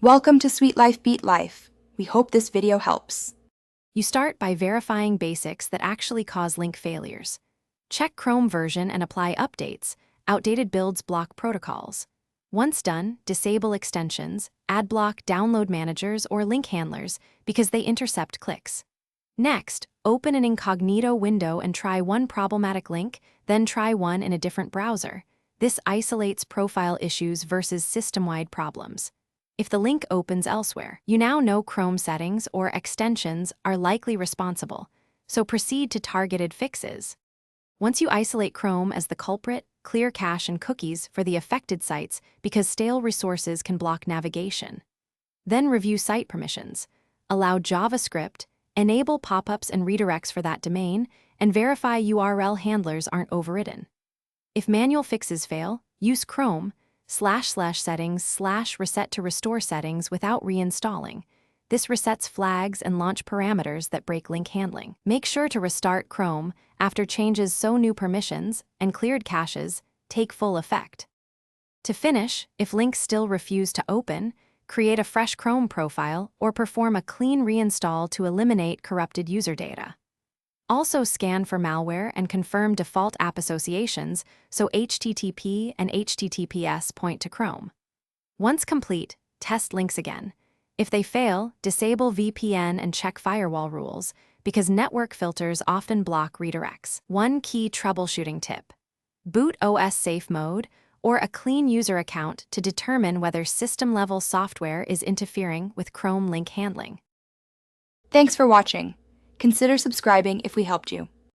Welcome to Sweet Life Beat Life. We hope this video helps. You start by verifying basics that actually cause link failures. Check Chrome version and apply updates. Outdated builds block protocols. Once done, disable extensions, ad block download managers or link handlers because they intercept clicks. Next, open an incognito window and try one problematic link, then try one in a different browser. This isolates profile issues versus system-wide problems. If the link opens elsewhere, you now know Chrome settings or extensions are likely responsible, so proceed to targeted fixes. Once you isolate Chrome as the culprit, clear cache and cookies for the affected sites because stale resources can block navigation. Then review site permissions. Allow JavaScript, enable pop-ups and redirects for that domain, and verify URL handlers aren't overridden. If manual fixes fail, use Chrome //settings/reset to restore settings without reinstalling. This resets flags and launch parameters that break link handling. Make sure to restart Chrome after changes so new permissions and cleared caches take full effect. To finish, if links still refuse to open, create a fresh Chrome profile or perform a clean reinstall to eliminate corrupted user data. Also scan for malware and confirm default app associations so HTTP and HTTPS point to Chrome. Once complete, test links again. If they fail, disable VPN and check firewall rules because network filters often block redirects. One key troubleshooting tip: boot OS safe mode or a clean user account to determine whether system-level software is interfering with Chrome link handling. Thanks for watching. Consider subscribing if we helped you.